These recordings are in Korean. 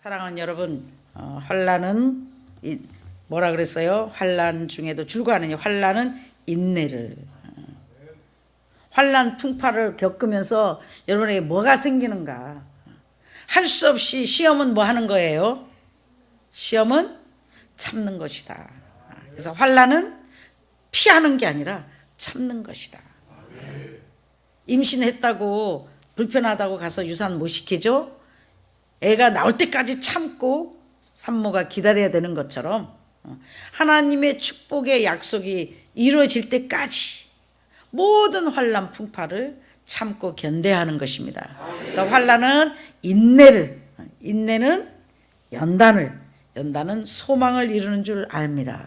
사랑하는 여러분, 환난은 뭐라 그랬어요? 환난 중에도 줄과하느니 환난은 인내를. 환난 풍파를 겪으면서 여러분에게 뭐가 생기는가? 할 수 없이 시험은 뭐 하는 거예요? 시험은 참는 것이다. 그래서 환난은 피하는 게 아니라 참는 것이다. 임신했다고 불편하다고 가서 유산 못 시키죠? 애가 나올 때까지 참고 산모가 기다려야 되는 것처럼 하나님의 축복의 약속이 이루어질 때까지 모든 환난 풍파를 참고 견뎌야 하는 것입니다. 그래서 환난은 인내는 연단은 소망을 이루는 줄 압니다.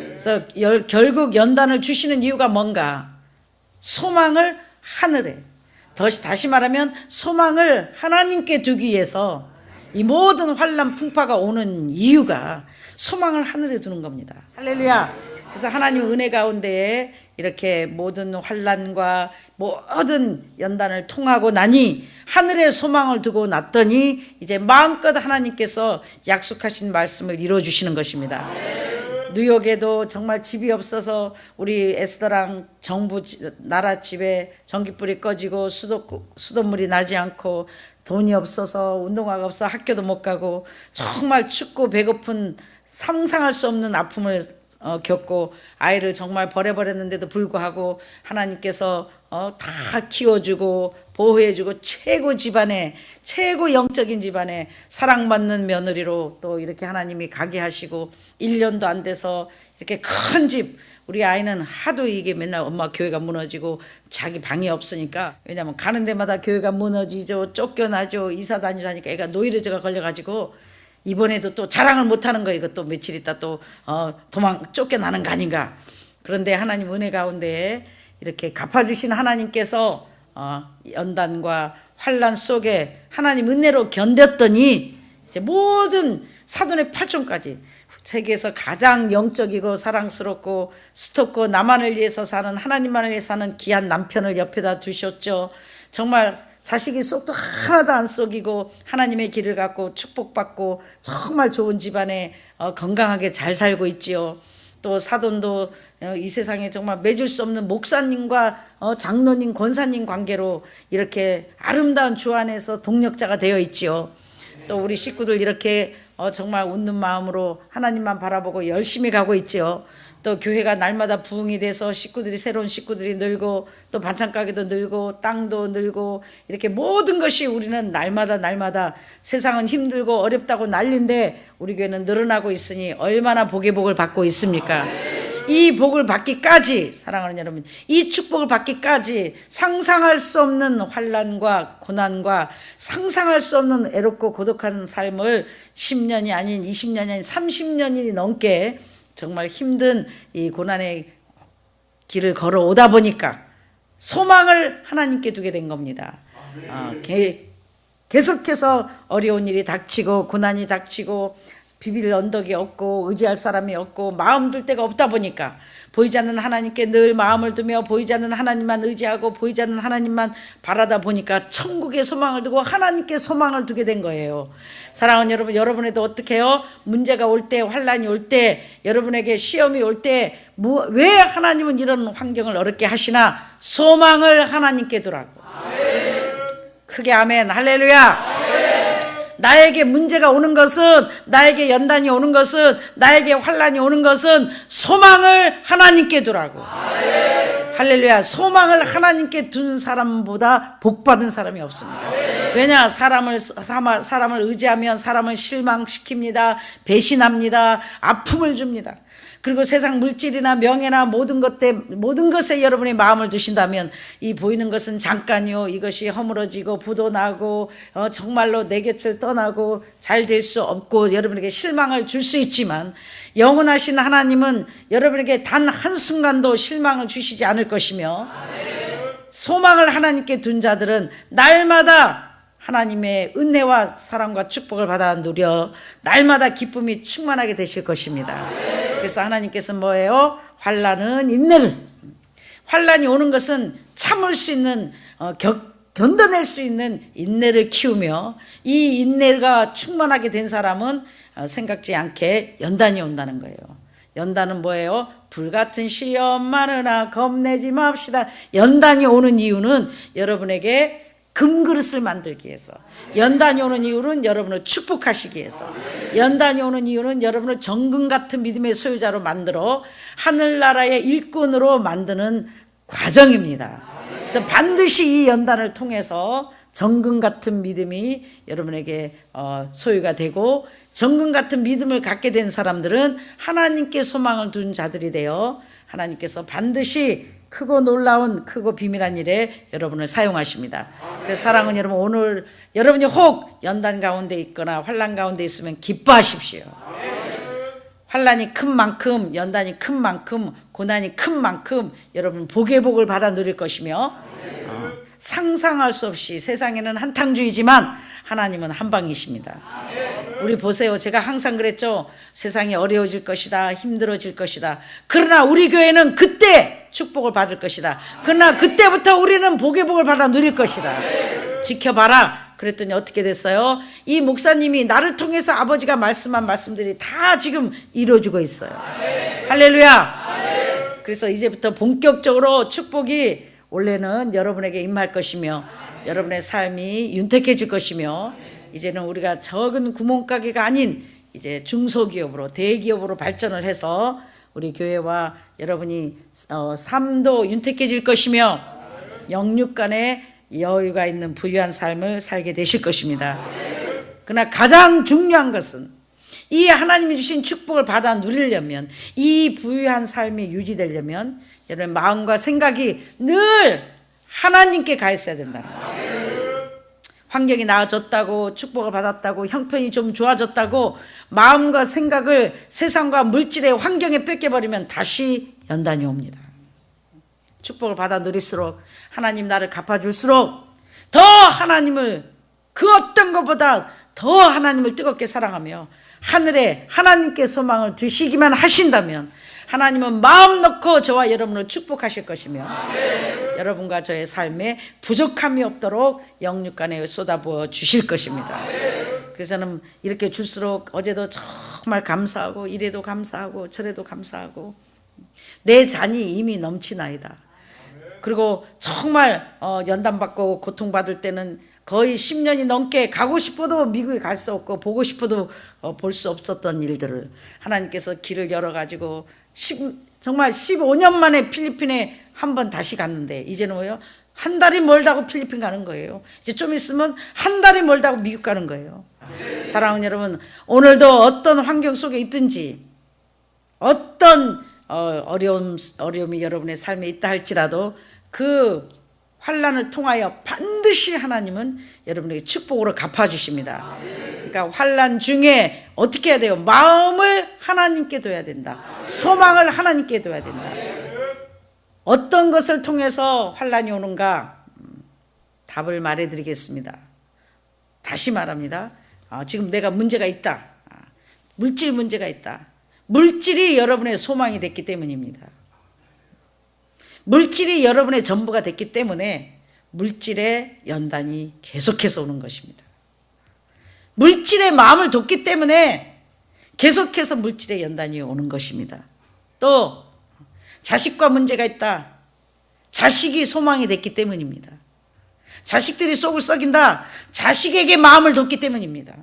그래서 결국 연단을 주시는 이유가 뭔가? 소망을 하늘에, 다시 말하면 소망을 하나님께 두기 위해서 이 모든 환난 풍파가 오는 이유가 소망을 하늘에 두는 겁니다. 할렐루야. 그래서 하나님의 은혜 가운데에 이렇게 모든 환난과 모든 연단을 통하고 나니 하늘에 소망을 두고 났더니 이제 마음껏 하나님께서 약속하신 말씀을 이루어주시는 것입니다. 뉴욕에도 정말 집이 없어서 우리 에스더랑 정부 나라 집에 전기불이 꺼지고 수돗물이 나지 않고 돈이 없어서 운동화가 없어 학교도 못 가고 정말 춥고 배고픈 상상할 수 없는 아픔을 겪고 아이를 정말 버려버렸는데도 불구하고 하나님께서 다 키워주고 보호해주고 최고 영적인 집안에 사랑받는 며느리로 또 이렇게 하나님이 가게 하시고 1년도 안 돼서 이렇게 큰 집, 우리 아이는 하도 이게 맨날 엄마 교회가 무너지고 자기 방이 없으니까, 왜냐면 가는 데마다 교회가 무너지죠, 쫓겨나죠, 이사 다니라니까 애가 노이로제가 걸려가지고 이번에도 또 자랑을 못하는 거예요. 이거 또 며칠 있다 또 쫓겨나는 거 아닌가. 그런데 하나님 은혜 가운데 이렇게 갚아주신 하나님께서 연단과 환난 속에 하나님 은혜로 견뎠더니 이제 모든 사돈의 8종까지 세계에서 가장 영적이고 사랑스럽고 스톱고 나만을 위해서 사는, 하나님만을 위해서 사는 귀한 남편을 옆에다 두셨죠. 정말 자식이 쏙도 하나도 안 썩이고 하나님의 길을 갖고 축복받고 정말 좋은 집안에 건강하게 잘 살고 있지요. 또 사돈도 이 세상에 정말 맺을 수 없는 목사님과 장로님, 권사님 관계로 이렇게 아름다운 주 안에서 동력자가 되어 있지요. 또 우리 식구들 이렇게 정말 웃는 마음으로 하나님만 바라보고 열심히 가고 있지요. 또 교회가 날마다 부흥이 돼서 새로운 식구들이 늘고 또 반찬가게도 늘고 땅도 늘고 이렇게 모든 것이 우리는 날마다 세상은 힘들고 어렵다고 난리인데 우리 교회는 늘어나고 있으니 얼마나 복의 복을 받고 있습니까? 이 복을 받기까지, 사랑하는 여러분, 이 축복을 받기까지 상상할 수 없는 환난과 고난과 상상할 수 없는 애롭고 고독한 삶을 10년이 아닌 20년이 아닌 30년이 넘게 정말 힘든 이 고난의 길을 걸어오다 보니까 소망을 하나님께 두게 된 겁니다. 계속해서 어려운 일이 닥치고 고난이 닥치고 비빌 언덕이 없고 의지할 사람이 없고 마음 둘 데가 없다 보니까 보이지 않는 하나님께 늘 마음을 두며 보이지 않는 하나님만 의지하고 보이지 않는 하나님만 바라다 보니까 천국에 소망을 두고 하나님께 소망을 두게 된 거예요. 사랑하는 여러분, 여러분에도 어떻게 해요? 문제가 올 때, 환난이 올 때, 여러분에게 시험이 올 때 왜 하나님은 이런 환경을 어렵게 하시나? 소망을 하나님께 두라고. 크게 아멘. 할렐루야. 나에게 문제가 오는 것은, 나에게 연단이 오는 것은, 나에게 환난이 오는 것은 소망을 하나님께 두라고. 할렐루야. 소망을 하나님께 둔 사람보다 복받은 사람이 없습니다. 왜냐? 사람을 의지하면 사람을 실망시킵니다. 배신합니다. 아픔을 줍니다. 그리고 세상 물질이나 명예나 모든 것에 여러분이 마음을 두신다면 이 보이는 것은 잠깐이요, 이것이 허물어지고 부도 나고 정말로 내 곁을 떠나고 잘 될 수 없고 여러분에게 실망을 줄 수 있지만 영원하신 하나님은 여러분에게 단 한순간도 실망을 주시지 않을 것이며 소망을 하나님께 둔 자들은 날마다 하나님의 은혜와 사랑과 축복을 받아 누려 날마다 기쁨이 충만하게 되실 것입니다. 그래서 하나님께서 뭐예요? 환난은 인내를. 환난이 오는 것은 참을 수 있는 견뎌낼 수 있는 인내를 키우며 이 인내가 충만하게 된 사람은 생각지 않게 연단이 온다는 거예요. 연단은 뭐예요? 불같은 시험 많으나 겁내지 맙시다. 연단이 오는 이유는 여러분에게 금그릇을 만들기 위해서, 연단이 오는 이유는 여러분을 축복하시기 위해서, 연단이 오는 이유는 여러분을 정금 같은 믿음의 소유자로 만들어 하늘나라의 일꾼으로 만드는 과정입니다. 그래서 반드시 이 연단을 통해서 정금 같은 믿음이 여러분에게 소유가 되고, 정금 같은 믿음을 갖게 된 사람들은 하나님께 소망을 둔 자들이 되어 하나님께서 반드시 크고 놀라운 크고 비밀한 일에 여러분을 사용하십니다. 그래서 사랑하는 여러분, 오늘 여러분이 혹 연단 가운데 있거나 환난 가운데 있으면 기뻐하십시오. 환난이 큰 만큼, 연단이 큰 만큼, 고난이 큰 만큼 여러분 복의 복을 받아 누릴 것이며, 상상할 수 없이 세상에는 한탕주의지만 하나님은 한방이십니다. 우리 보세요. 제가 항상 그랬죠. 세상이 어려워질 것이다, 힘들어질 것이다. 그러나 우리 교회는 그때 축복을 받을 것이다. 그러나 그때부터 우리는 복의 복을 받아 누릴 것이다. 지켜봐라. 그랬더니 어떻게 됐어요? 이 목사님이 나를 통해서 아버지가 말씀한 말씀들이 다 지금 이루어지고 있어요. 할렐루야. 그래서 이제부터 본격적으로 축복이 원래는 여러분에게 임할 것이며 여러분의 삶이 윤택해질 것이며, 이제는 우리가 적은 구멍가게가 아닌 이제 중소기업으로 대기업으로 발전을 해서 우리 교회와 여러분이 삶도 윤택해질 것이며 영육 간에 여유가 있는 부유한 삶을 살게 되실 것입니다. 그러나 가장 중요한 것은 이 하나님이 주신 축복을 받아 누리려면, 이 부유한 삶이 유지되려면 여러분 마음과 생각이 늘 하나님께 가 있어야 된다는 거예요. 환경이 나아졌다고, 축복을 받았다고, 형편이 좀 좋아졌다고 마음과 생각을 세상과 물질의 환경에 뺏겨버리면 다시 연단이 옵니다. 축복을 받아 누릴수록, 하나님 나를 갚아줄수록 더 하나님을, 그 어떤 것보다 더 하나님을 뜨겁게 사랑하며 하늘에 하나님께 소망을 두시기만 하신다면 하나님은 마음 놓고 저와 여러분을 축복하실 것이며, 여러분과 저의 삶에 부족함이 없도록 영육간에 쏟아부어 주실 것입니다. 그래서 저는 이렇게 줄수록 어제도 정말 감사하고, 이래도 감사하고 저래도 감사하고, 내 잔이 이미 넘치나이다. 그리고 정말 연단받고 고통받을 때는 거의 10년이 넘게 가고 싶어도 미국에 갈 수 없고 보고 싶어도 볼 수 없었던 일들을 하나님께서 길을 열어가지고 정말 15년 만에 필리핀에 한 번 다시 갔는데, 이제는 뭐예요? 한 달이 멀다고 필리핀 가는 거예요. 이제 좀 있으면 한 달이 멀다고 미국 가는 거예요. 사랑하는 여러분, 오늘도 어떤 환경 속에 있든지, 어떤 어려움이 여러분의 삶에 있다 할지라도 그 환난을 통하여 반드시 하나님은 여러분에게 축복으로 갚아주십니다. 그러니까 환난 중에 어떻게 해야 돼요? 마음을 하나님께 둬야 된다. 소망을 하나님께 둬야 된다. 어떤 것을 통해서 환난이 오는가? 답을 말해드리겠습니다. 다시 말합니다. 지금 내가 문제가 있다. 물질 문제가 있다. 물질이 여러분의 소망이 됐기 때문입니다. 물질이 여러분의 전부가 됐기 때문에 물질의 연단이 계속해서 오는 것입니다. 물질의 마음을 뒀기 때문에 계속해서 물질의 연단이 오는 것입니다. 또 자식과 문제가 있다. 자식이 소망이 됐기 때문입니다. 자식들이 속을 썩인다. 자식에게 마음을 뒀기 때문입니다.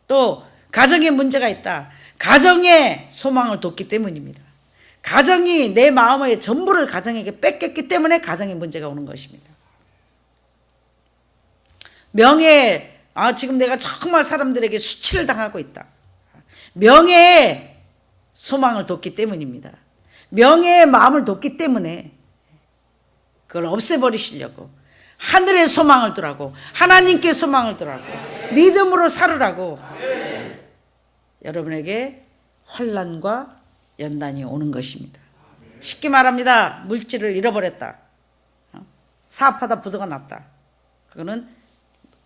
또 가정에 문제가 있다. 가정에 소망을 뒀기 때문입니다. 가정이 내 마음의 전부를 가정에게 뺏겼기 때문에 가정에 문제가 오는 것입니다. 명예, 지금 내가 정말 사람들에게 수치를 당하고 있다. 명예에 소망을 뒀기 때문입니다. 명예의 마음을 뒀기 때문에 그걸 없애버리시려고 하늘의 소망을 두라고, 하나님께 소망을 두라고, 믿음으로 살으라고 여러분에게 환난과 연단이 오는 것입니다. 쉽게 말합니다. 물질을 잃어버렸다. 사업하다 부도가 났다. 그거는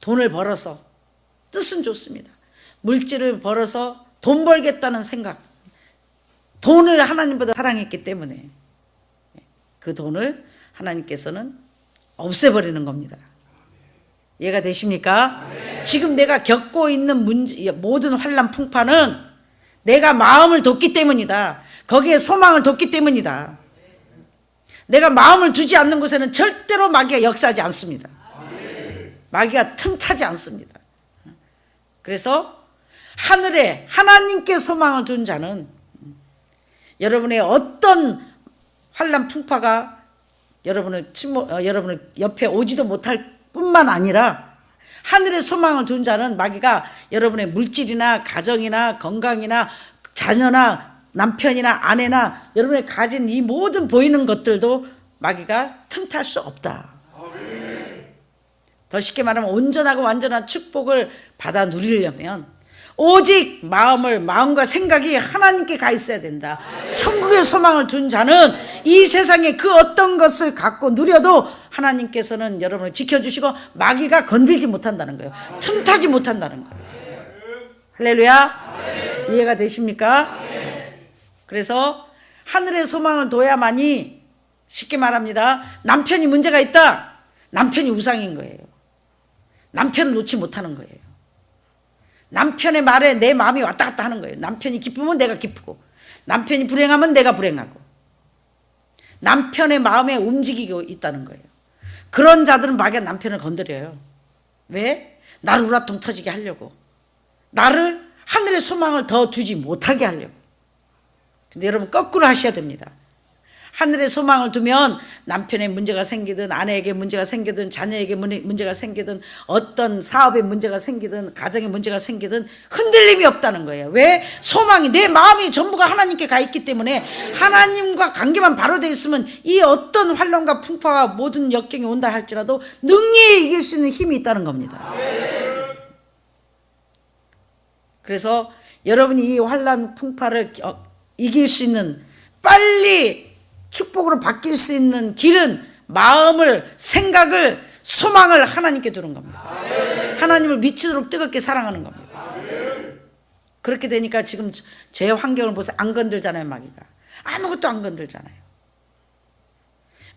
돈을 벌어서, 뜻은 좋습니다. 물질을 벌어서 돈 벌겠다는 생각, 돈을 하나님보다 사랑했기 때문에 그 돈을 하나님께서는 없애버리는 겁니다. 이해가 되십니까? 지금 내가 겪고 있는 문제, 모든 환난 풍파는 내가 마음을 뒀기 때문이다. 거기에 소망을 뒀기 때문이다. 내가 마음을 두지 않는 곳에는 절대로 마귀가 역사하지 않습니다. 마귀가 틈타지 않습니다. 그래서 하늘에 하나님께 소망을 둔 자는 여러분의 어떤 환난 풍파가 여러분을 옆에 오지도 못할 뿐만 아니라 하늘에 소망을 둔 자는 마귀가 여러분의 물질이나 가정이나 건강이나 자녀나 남편이나 아내나 여러분의 가진 이 모든 보이는 것들도 마귀가 틈탈 수 없다. 더 쉽게 말하면 온전하고 완전한 축복을 받아 누리려면 오직 마음과 생각이 하나님께 가 있어야 된다. 천국의 소망을 둔 자는 이 세상에 그 어떤 것을 갖고 누려도 하나님께서는 여러분을 지켜주시고 마귀가 건들지 못한다는 거예요. 틈타지 못한다는 거예요. 할렐루야. 이해가 되십니까? 그래서 하늘의 소망을 둬야만이 쉽게 말합니다. 남편이 문제가 있다. 남편이 우상인 거예요. 남편을 놓지 못하는 거예요. 남편의 말에 내 마음이 왔다 갔다 하는 거예요. 남편이 기쁘면 내가 기쁘고 남편이 불행하면 내가 불행하고 남편의 마음에 움직이고 있다는 거예요. 그런 자들은 마귀가 남편을 건드려요. 왜? 나를 우라통 터지게 하려고, 나를 하늘의 소망을 더 두지 못하게 하려고. 근데 여러분 거꾸로 하셔야 됩니다. 하늘의 소망을 두면 남편의 문제가 생기든 아내에게 문제가 생기든 자녀에게 문제가 생기든 어떤 사업에 문제가 생기든 가정에 문제가 생기든 흔들림이 없다는 거예요. 왜? 소망이, 내 마음이 전부가 하나님께 가 있기 때문에 하나님과 관계만 바로 돼 있으면 이 어떤 환난과 풍파와 모든 역경이 온다 할지라도 능히 이길 수 있는 힘이 있다는 겁니다. 그래서 여러분이 이 환난 풍파를 이길 수 있는, 빨리 축복으로 바뀔 수 있는 길은 마음을, 생각을, 소망을 하나님께 두는 겁니다. 하나님을 미치도록 뜨겁게 사랑하는 겁니다. 그렇게 되니까 지금 제 환경을 보세요. 안 건들잖아요, 마귀가. 아무것도 안 건들잖아요.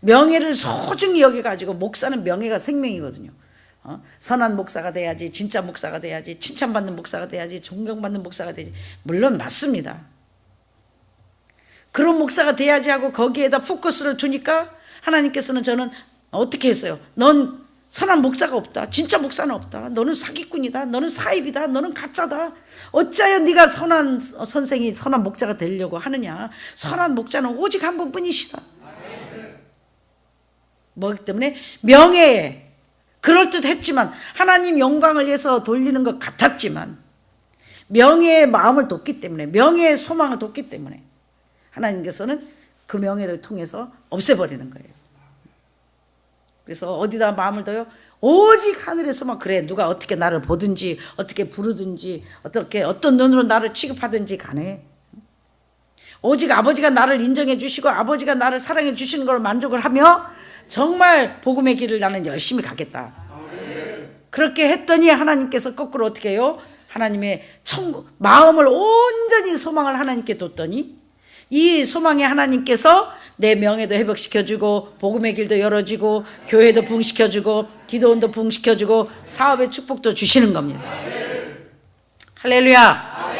명예를 소중히 여겨가지고, 목사는 명예가 생명이거든요. 선한 목사가 돼야지, 진짜 목사가 돼야지, 칭찬받는 목사가 돼야지, 존경받는 목사가 돼야지. 물론 맞습니다. 그런 목사가 돼야지 하고 거기에다 포커스를 두니까 하나님께서는 저는 어떻게 했어요? 넌 선한 목사가 없다. 진짜 목사는 없다. 너는 사기꾼이다. 너는 사입이다. 너는 가짜다. 어찌하여 네가 선한 선생이, 선한 목자가 되려고 하느냐. 선한 목자는 오직 한 분뿐이시다. 뭐기 때문에 명예에 그럴듯했지만, 하나님 영광을 위해서 돌리는 것 같았지만, 명예의 마음을 뒀기 때문에, 명예의 소망을 뒀기 때문에 하나님께서는 그 명예를 통해서 없애버리는 거예요. 그래서 어디다 마음을 둬요? 오직 하늘의 소망. 그래, 누가 어떻게 나를 보든지, 어떻게 부르든지, 어떤 눈으로 나를 취급하든지 간에 오직 아버지가 나를 인정해 주시고 아버지가 나를 사랑해 주시는 걸 만족을 하며 정말 복음의 길을 나는 열심히 가겠다. 그렇게 했더니 하나님께서 거꾸로 어떻게 해요? 하나님의 마음을 온전히 소망을 하나님께 뒀더니 이 소망의 하나님께서 내 명예도 회복시켜주고, 복음의 길도 열어주고, 교회도 부흥시켜주고, 기도원도 부흥시켜주고, 사업의 축복도 주시는 겁니다. 할렐루야.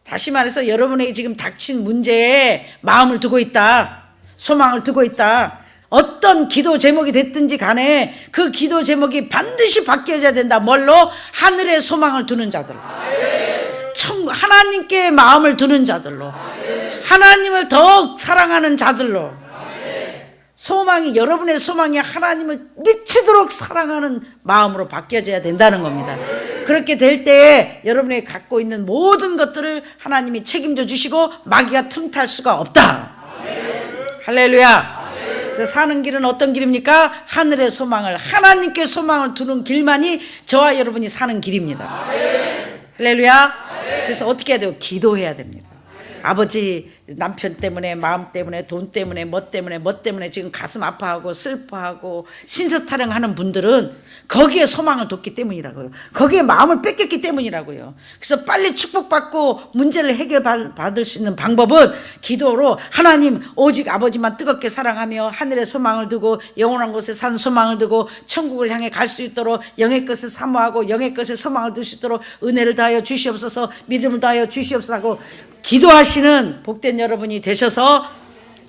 다시 말해서 여러분에게 지금 닥친 문제에 마음을 두고 있다, 소망을 두고 있다. 어떤 기도 제목이 됐든지 간에 그 기도 제목이 반드시 바뀌어져야 된다. 뭘로? 하늘의 소망을 두는 자들로, 하나님께 마음을 두는 자들로, 하나님을 더욱 사랑하는 자들로. 소망이, 여러분의 소망이 하나님을 미치도록 사랑하는 마음으로 바뀌어져야 된다는 겁니다. 그렇게 될 때에 여러분이 갖고 있는 모든 것들을 하나님이 책임져 주시고 마귀가 틈탈 수가 없다. 할렐루야. 그래서 사는 길은 어떤 길입니까? 하늘의 소망을, 하나님께 소망을 두는 길만이 저와 여러분이 사는 길입니다. 할렐루야. 그래서 어떻게 해야 돼요? 기도해야 됩니다. 아버지 남편 때문에, 마음 때문에, 돈 때문에, 뭐 때문에 지금 가슴 아파하고 슬퍼하고 신세타령하는 분들은 거기에 소망을 뒀기 때문이라고요. 거기에 마음을 뺏겼기 때문이라고요. 그래서 빨리 축복받고 문제를 해결받을 수 있는 방법은 기도로 하나님 오직 아버지만 뜨겁게 사랑하며 하늘에 소망을 두고 영원한 곳에 산 소망을 두고 천국을 향해 갈 수 있도록 영의 것을 사모하고 영의 것에 소망을 둘 수 있도록 은혜를 다하여 주시옵소서, 믿음을 다하여 주시옵소서 하고 기도하시는 복된 여러분이 되셔서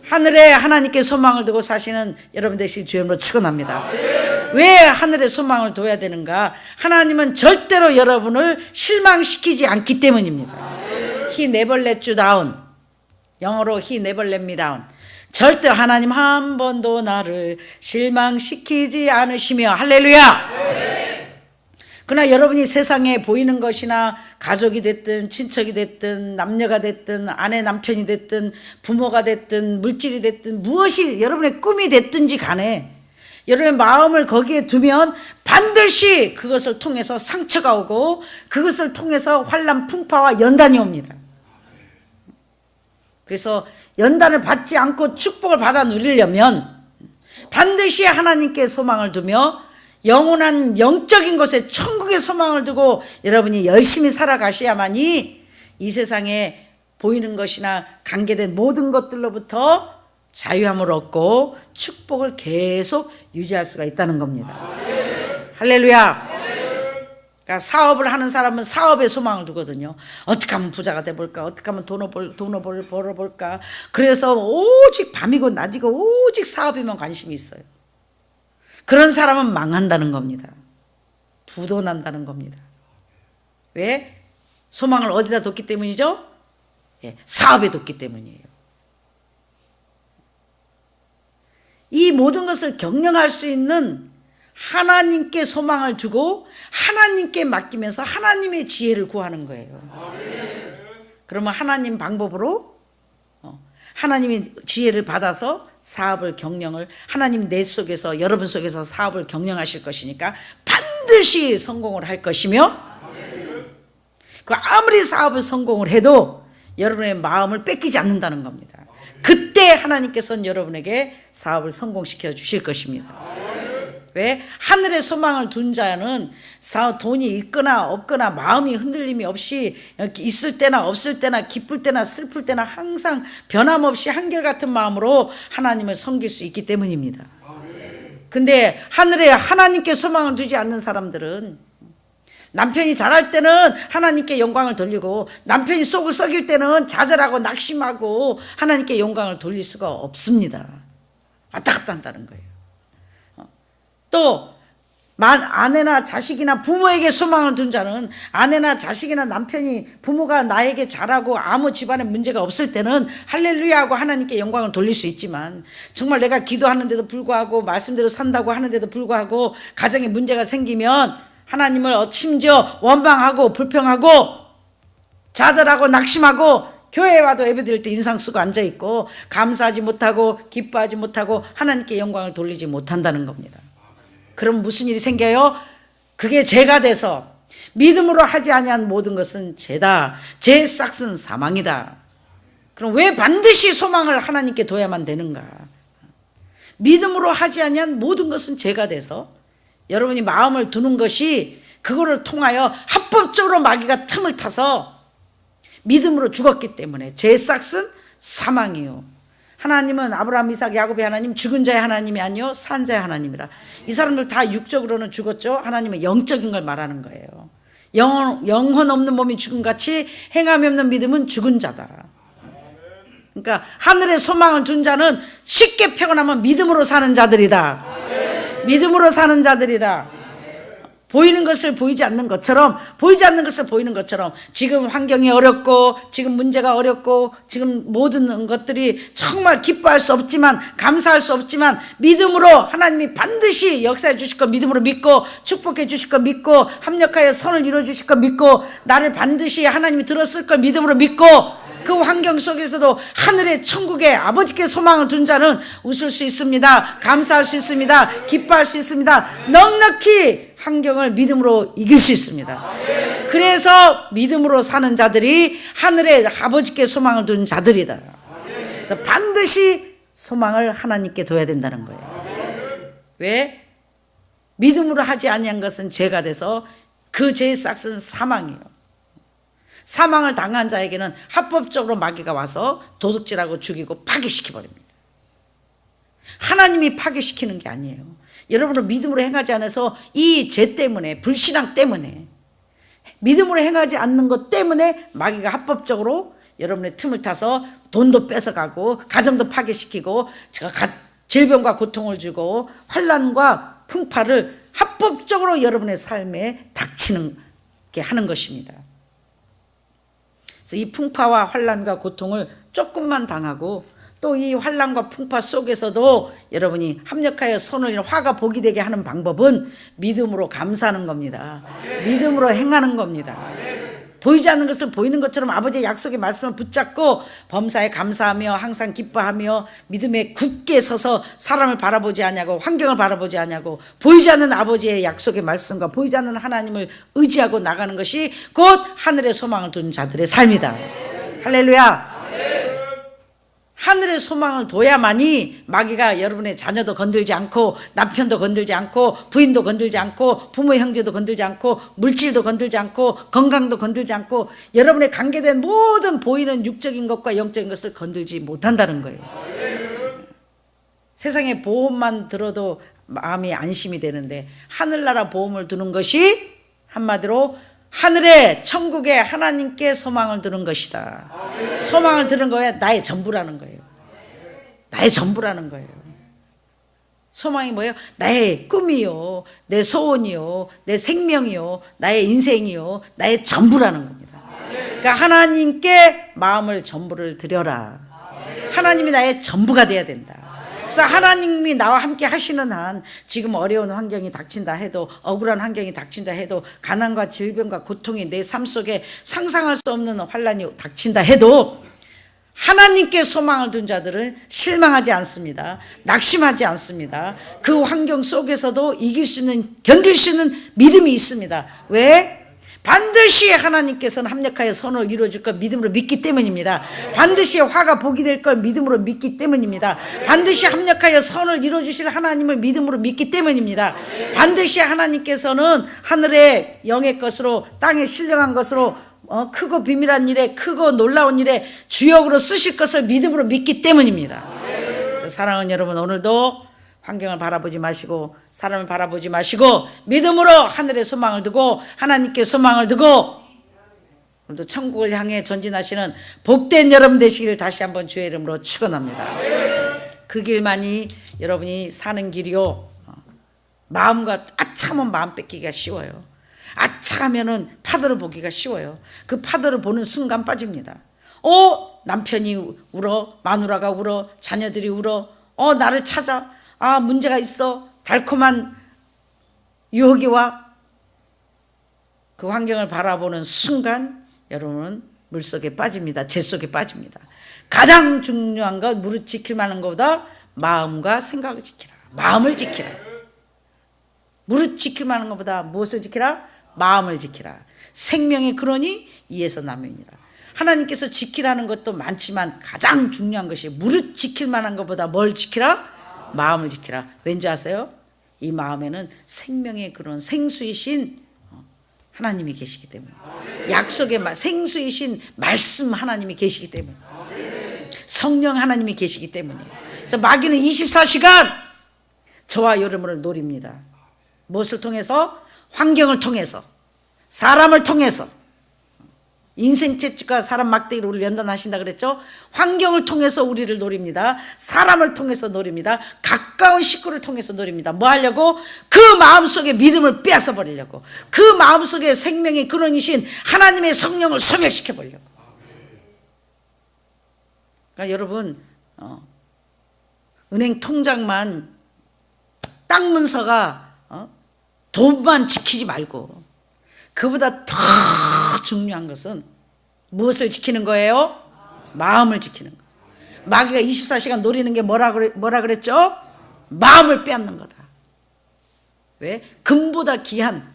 하늘에 하나님께 소망을 두고 사시는 여러분 되시기 주님으로 축원합니다. 왜 하늘에 소망을 둬야 되는가? 하나님은 절대로 여러분을 실망시키지 않기 때문입니다. He never let you down. 영어로 He never let me down. 절대 하나님 한 번도 나를 실망시키지 않으시며, 할렐루야. 그러나 여러분이 세상에 보이는 것이나 가족이 됐든 친척이 됐든 남녀가 됐든 아내 남편이 됐든 부모가 됐든 물질이 됐든 무엇이 여러분의 꿈이 됐든지 간에 여러분의 마음을 거기에 두면 반드시 그것을 통해서 상처가 오고 그것을 통해서 환난 풍파와 연단이 옵니다. 그래서 연단을 받지 않고 축복을 받아 누리려면 반드시 하나님께 소망을 두며 영원한 영적인 것에 천국의 소망을 두고 여러분이 열심히 살아가셔야만이 이 세상에 보이는 것이나 관계된 모든 것들로부터 자유함을 얻고 축복을 계속 유지할 수가 있다는 겁니다. 할렐루야. 그러니까 사업을 하는 사람은 사업에 소망을 두거든요. 어떻게 하면 부자가 돼볼까? 어떻게 하면 돈을 벌어볼까? 그래서 오직 밤이고 낮이고 오직 사업에만 관심이 있어요. 그런 사람은 망한다는 겁니다. 부도 난다는 겁니다. 왜? 소망을 어디다 뒀기 때문이죠? 사업에 뒀기 때문이에요. 이 모든 것을 경영할 수 있는 하나님께 소망을 두고 하나님께 맡기면서 하나님의 지혜를 구하는 거예요. 그러면 하나님 방법으로 하나님의 지혜를 받아서 사업을 경영을 하나님 내 속에서 여러분 속에서 사업을 경영하실 것이니까 반드시 성공을 할 것이며 아무리 사업을 성공을 해도 여러분의 마음을 뺏기지 않는다는 겁니다. 그때 하나님께서는 여러분에게 사업을 성공시켜 주실 것입니다. 왜? 하늘의 소망을 둔 자는 돈이 있거나 없거나 마음이 흔들림이 없이 있을 때나 없을 때나 기쁠 때나 슬플 때나 항상 변함없이 한결같은 마음으로 하나님을 섬길 수 있기 때문입니다. 근데 하늘에 하나님께 소망을 두지 않는 사람들은 남편이 잘할 때는 하나님께 영광을 돌리고 남편이 속을 썩일 때는 좌절하고 낙심하고 하나님께 영광을 돌릴 수가 없습니다. 왔다 갔다 한다는 거예요. 또 아내나 자식이나 부모에게 소망을 둔 자는 아내나 자식이나 남편이 부모가 나에게 잘하고 아무 집안에 문제가 없을 때는 할렐루야 하고 하나님께 영광을 돌릴 수 있지만 정말 내가 기도하는데도 불구하고 말씀대로 산다고 하는데도 불구하고 가정에 문제가 생기면 하나님을 심지어 원망하고 불평하고 좌절하고 낙심하고 교회에 와도 예배드릴 때 인상 쓰고 앉아있고 감사하지 못하고 기뻐하지 못하고 하나님께 영광을 돌리지 못한다는 겁니다. 그럼 무슨 일이 생겨요? 그게 죄가 돼서 믿음으로 하지 아니한 모든 것은 죄다. 죄의 싹은 사망이다. 그럼 왜 반드시 소망을 하나님께 둬야만 되는가? 믿음으로 하지 아니한 모든 것은 죄가 돼서 여러분이 마음을 두는 것이 그거를 통하여 합법적으로 마귀가 틈을 타서 믿음으로 죽었기 때문에 죄의 싹은 사망이요. 하나님은 아브라함, 이삭, 야곱의 하나님, 죽은 자의 하나님이 아니요 산 자의 하나님이라. 이 사람들 다 육적으로는 죽었죠. 하나님은 영적인 걸 말하는 거예요. 영혼 없는 몸이 죽음같이 행함이 없는 믿음은 죽은 자다. 그러니까 하늘에 소망을 둔 자는 쉽게 표현하면 믿음으로 사는 자들이다. 믿음으로 사는 자들이다. 보이는 것을 보이지 않는 것처럼, 보이지 않는 것을 보이는 것처럼 지금 환경이 어렵고 지금 문제가 어렵고 지금 모든 것들이 정말 기뻐할 수 없지만 감사할 수 없지만 믿음으로 하나님이 반드시 역사해 주실 것 믿음으로 믿고 축복해 주실 것 믿고 합력하여 선을 이루어 주실 것 믿고 나를 반드시 하나님이 들었을 걸 믿음으로 믿고 그 환경 속에서도 하늘의 천국에 아버지께 소망을 둔 자는 웃을 수 있습니다. 감사할 수 있습니다. 기뻐할 수 있습니다. 넉넉히 환경을 믿음으로 이길 수 있습니다. 그래서 믿음으로 사는 자들이 하늘에 아버지께 소망을 둔 자들이다. 그래서 반드시 소망을 하나님께 둬야 된다는 거예요. 왜? 믿음으로 하지 아니한 것은 죄가 돼서 그 죄의 싹은 사망이에요. 사망을 당한 자에게는 합법적으로 마귀가 와서 도둑질하고 죽이고 파괴시켜버립니다. 하나님이 파괴시키는 게 아니에요. 여러분은 믿음으로 행하지 않아서 이 죄 때문에, 불신앙 때문에, 믿음으로 행하지 않는 것 때문에 마귀가 합법적으로 여러분의 틈을 타서 돈도 뺏어가고 가정도 파괴시키고 질병과 고통을 주고 환난과 풍파를 합법적으로 여러분의 삶에 닥치는 게 하는 것입니다. 그래서 이 풍파와 환난과 고통을 조금만 당하고 또 이 환난과 풍파 속에서도 여러분이 합력하여 선을 화가 복이 되게 하는 방법은 믿음으로 감사하는 겁니다. 믿음으로 행하는 겁니다. 보이지 않는 것을 보이는 것처럼 아버지의 약속의 말씀을 붙잡고 범사에 감사하며 항상 기뻐하며 믿음에 굳게 서서 사람을 바라보지 않냐고 환경을 바라보지 않냐고 보이지 않는 아버지의 약속의 말씀과 보이지 않는 하나님을 의지하고 나가는 것이 곧 하늘의 소망을 둔 자들의 삶이다. 할렐루야. 하늘의 소망을 둬야만이 마귀가 여러분의 자녀도 건들지 않고 남편도 건들지 않고 부인도 건들지 않고 부모 형제도 건들지 않고 물질도 건들지 않고 건강도 건들지 않고 여러분의 관계된 모든 보이는 육적인 것과 영적인 것을 건들지 못한다는 거예요. 세상에 보험만 들어도 마음이 안심이 되는데 하늘나라 보험을 두는 것이 한마디로 하늘에 천국에 하나님께 소망을 두는 것이다. 소망을 두는 거야 나의 전부라는 거예요. 나의 전부라는 거예요. 소망이 뭐예요? 나의 꿈이요, 내 소원이요, 내 생명이요, 나의 인생이요, 나의 전부라는 겁니다. 그러니까 하나님께 마음을 전부를 드려라. 하나님이 나의 전부가 돼야 된다. 그래서 하나님이 나와 함께 하시는 한 지금 어려운 환경이 닥친다 해도 억울한 환경이 닥친다 해도 가난과 질병과 고통이 내 삶 속에 상상할 수 없는 환난이 닥친다 해도 하나님께 소망을 둔 자들은 실망하지 않습니다. 낙심하지 않습니다. 그 환경 속에서도 이길 수 있는 견딜 수 있는 믿음이 있습니다. 왜? 반드시 하나님께서는 합력하여 선을 이루어줄 걸 믿음으로 믿기 때문입니다. 반드시 화가 복이 될 걸 믿음으로 믿기 때문입니다. 반드시 합력하여 선을 이루어주실 하나님을 믿음으로 믿기 때문입니다. 반드시 하나님께서는 하늘의 영의 것으로 땅에 신령한 것으로 크고 비밀한 일에 크고 놀라운 일에 주역으로 쓰실 것을 믿음으로 믿기 때문입니다. 그래서 사랑하는 여러분, 오늘도 환경을 바라보지 마시고 사람을 바라보지 마시고 믿음으로 하늘에 소망을 두고 하나님께 소망을 두고 오늘도 천국을 향해 전진하시는 복된 여러분 되시기를 다시 한번 주의 이름으로 축원합니다. 그 길만이 여러분이 사는 길이요, 마음과 아참한 마음 뺏기기가 쉬워요. 아차하면은 파도를 보기가 쉬워요. 그 파도를 보는 순간 빠집니다. 남편이 울어, 마누라가 울어, 자녀들이 울어, 나를 찾아, 문제가 있어, 달콤한 유혹이 와. 그 환경을 바라보는 순간 여러분은 물속에 빠집니다. 재 속에 빠집니다. 가장 중요한 건 무릇 지킬 만한 것보다 마음과 생각을 지키라. 마음을 지키라. 무릇 지킬 만한 것보다 무엇을 지키라? 마음을 지키라. 생명의 근원이 이에서 나면이라. 하나님께서 지키라는 것도 많지만 가장 중요한 것이 무릇 지킬 만한 것보다 뭘 지키라? 마음을 지키라. 왠지 아세요? 이 마음에는 생명의 그런 생수이신 하나님이 계시기 때문에, 약속의 생수이신 말씀 하나님이 계시기 때문에, 성령 하나님이 계시기 때문에. 그래서 마귀는 24시간 저와 여러분을 노립니다. 무엇을 통해서? 환경을 통해서, 사람을 통해서. 인생 채찍과 사람 막대기로 우리를 연단하신다 그랬죠? 환경을 통해서 우리를 노립니다. 사람을 통해서 노립니다. 가까운 식구를 통해서 노립니다. 뭐 하려고? 그 마음속에 믿음을 빼앗아 버리려고. 그 마음속에 생명의 근원이신 하나님의 성령을 소멸시켜 버리려고. 그러니까 여러분, 은행 통장만, 땅 문서가 돈만 지키지 말고 그보다 더 중요한 것은 무엇을 지키는 거예요? 마음을 지키는 거예요. 마귀가 24시간 노리는 게 뭐라 그랬죠? 마음을 빼앗는 거다. 왜? 금보다 귀한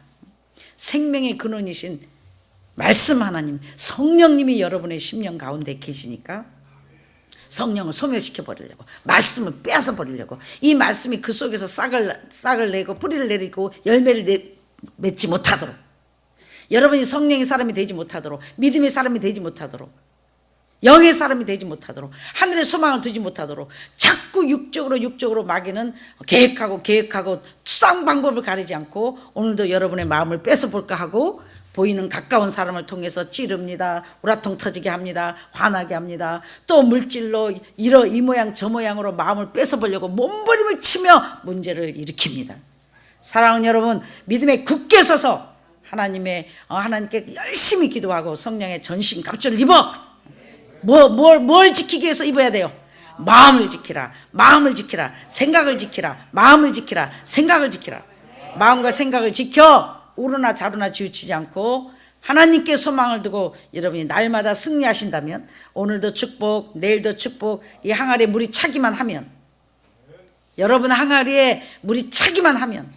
생명의 근원이신 말씀 하나님, 성령님이 여러분의 심령 가운데 계시니까 성령을 소멸시켜 버리려고, 말씀을 빼앗아 버리려고, 이 말씀이 그 속에서 싹을 내고 뿌리를 내리고 열매를 맺지 못하도록, 여러분이 성령의 사람이 되지 못하도록, 믿음의 사람이 되지 못하도록, 영의 사람이 되지 못하도록, 하늘의 소망을 두지 못하도록 자꾸 육적으로 마귀는 계획하고 수상 방법을 가리지 않고 오늘도 여러분의 마음을 뺏어 볼까 하고 보이는 가까운 사람을 통해서 찌릅니다. 우라통 터지게 합니다. 화나게 합니다. 또 물질로 이 모양 저 모양으로 마음을 뺏어보려고 몸부림을 치며 문제를 일으킵니다. 사랑하는 여러분, 믿음에 굳게 서서 하나님께 열심히 기도하고 성령의 전신 갑주를 입어. 뭘 지키기 위해서 입어야 돼요? 마음을 지키라. 생각을 지키라. 마음을 지키라. 생각을 지키라. 마음과 생각을 지켜 우르나 자르나 치우치지 않고 하나님께 소망을 두고 여러분이 날마다 승리하신다면 오늘도 축복, 내일도 축복, 이 항아리에 물이 차기만 하면, 여러분 항아리에 물이 차기만 하면,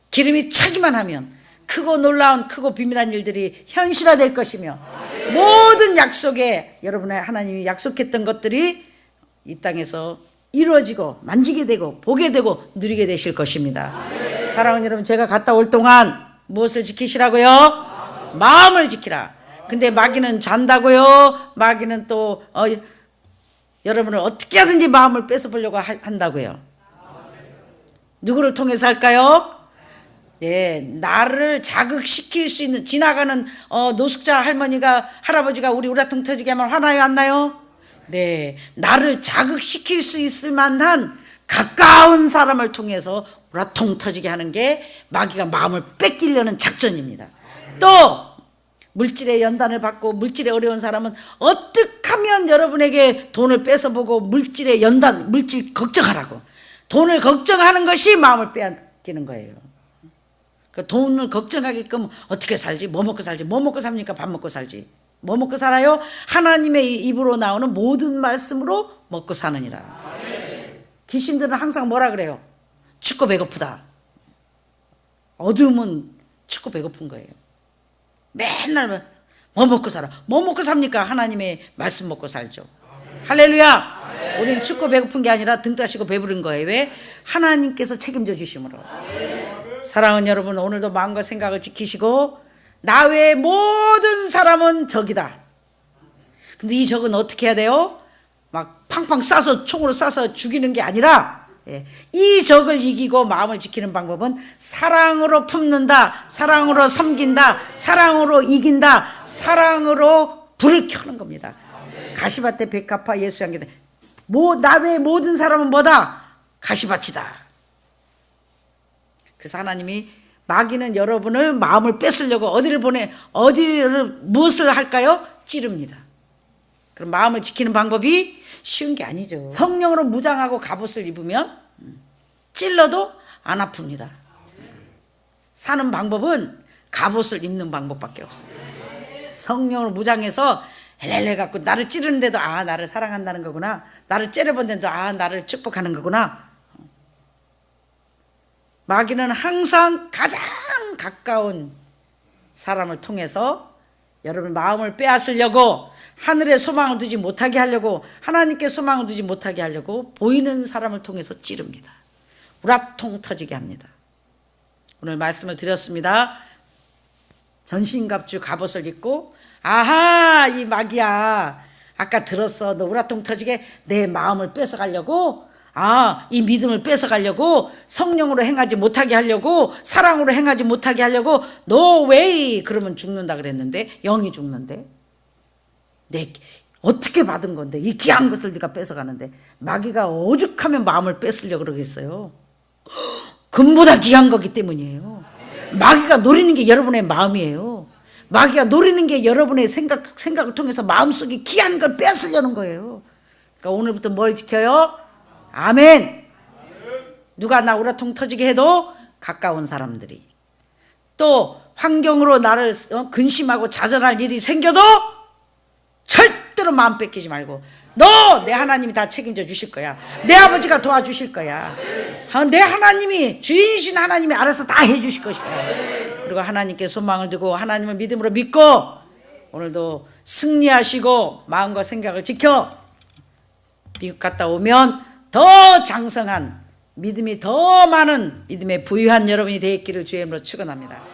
기름이 차기만 하면 크고 놀라운 크고 비밀한 일들이 현실화될 것이며 모든 약속에 여러분의 하나님이 약속했던 것들이 이 땅에서 이루어지고 만지게 되고 보게 되고 누리게 되실 것입니다. 사랑하는 여러분, 제가 갔다 올 동안 무엇을 지키시라고요? 마음을 지키라. 근데 마귀는 잔다고요? 마귀는 또 여러분을 어떻게 하든지 마음을 뺏어보려고 한다고요. 누구를 통해서 할까요? 나를 자극시킬 수 있는, 지나가는 노숙자 할아버지가 우리 우라통 터지게 하면 화나요, 안 나요? 네, 나를 자극시킬 수 있을 만한 가까운 사람을 통해서 우라통 터지게 하는 게 마귀가 마음을 뺏기려는 작전입니다. 또 물질의 연단을 받고 물질에 어려운 사람은 어떻게 하면 여러분에게 돈을 뺏어보고 물질 걱정하라고, 돈을 걱정하는 것이 마음을 빼앗기는 거예요. 그 돈을 걱정하게끔 어떻게 살지? 뭐 먹고 살지? 뭐 먹고 삽니까? 밥 먹고 살지? 뭐 먹고 살아요? 하나님의 입으로 나오는 모든 말씀으로 먹고 사느니라. 귀신들은 항상 뭐라 그래요? 춥고 배고프다. 어두움은 춥고 배고픈 거예요. 맨날 뭐 먹고 살아? 뭐 먹고 삽니까? 하나님의 말씀 먹고 살죠. 할렐루야. 우리는 춥고 배고픈 게 아니라 등 따시고 배부른 거예요. 왜? 하나님께서 책임져 주심으로. 사랑하는 여러분, 오늘도 마음과 생각을 지키시고 나 외의 모든 사람은 적이다. 근데 이 적은 어떻게 해야 돼요? 막 팡팡 총으로 쏴서 죽이는 게 아니라, 이 적을 이기고 마음을 지키는 방법은 사랑으로 품는다, 사랑으로 섬긴다, 사랑으로 이긴다, 사랑으로 불을 켜는 겁니다. 가시밭에 백합화 예수양계. 나 외의 모든 사람은 뭐다? 가시밭이다. 그래서 하나님이, 마귀는 여러분을 마음을 뺏으려고 무엇을 할까요? 찌릅니다. 그럼 마음을 지키는 방법이 쉬운 게 아니죠. 성령으로 무장하고 갑옷을 입으면 찔러도 안 아픕니다. 사는 방법은 갑옷을 입는 방법밖에 없어요. 성령으로 무장해서 헬렐레 갖고 나를 찌르는데도 나를 사랑한다는 거구나, 나를 째려본데도 나를 축복하는 거구나. 마귀는 항상 가장 가까운 사람을 통해서 여러분 마음을 빼앗으려고, 하늘에 소망을 두지 못하게 하려고, 하나님께 소망을 두지 못하게 하려고 보이는 사람을 통해서 찌릅니다. 우라통 터지게 합니다. 오늘 말씀을 드렸습니다. 전신갑주 갑옷을 입고, 이 마귀야, 아까 들었어. 너 우라통 터지게 내 마음을 뺏어가려고, 이 믿음을 뺏어가려고, 성령으로 행하지 못하게 하려고, 사랑으로 행하지 못하게 하려고, no way! 그러면 죽는다 그랬는데, 영이 죽는데, 어떻게 받은 건데, 이 귀한 것을 네가 뺏어가는데, 마귀가 오죽하면 마음을 뺏으려고 그러겠어요. 금보다 귀한 거기 때문이에요. 마귀가 노리는 게 여러분의 마음이에요. 마귀가 노리는 게 여러분의 생각을 통해서 마음속에 귀한 걸 뺏으려는 거예요. 그러니까 오늘부터 뭘 지켜요? 아멘. 누가 나 우라통 터지게 해도 가까운 사람들이, 또 환경으로 나를 근심하고 좌절할 일이 생겨도 절대로 마음 뺏기지 말고, 내 하나님이 다 책임져 주실 거야. 내 아버지가 도와주실 거야. 내 하나님이, 주인이신 하나님이 알아서 다 해주실 것이야. 그리고 하나님께 소망을 두고 하나님을 믿음으로 믿고 오늘도 승리하시고 마음과 생각을 지켜 미국 갔다 오면 더 장성한 믿음이 더 많은 믿음에 부유한 여러분이 되었기를 주의 이름으로 축원합니다.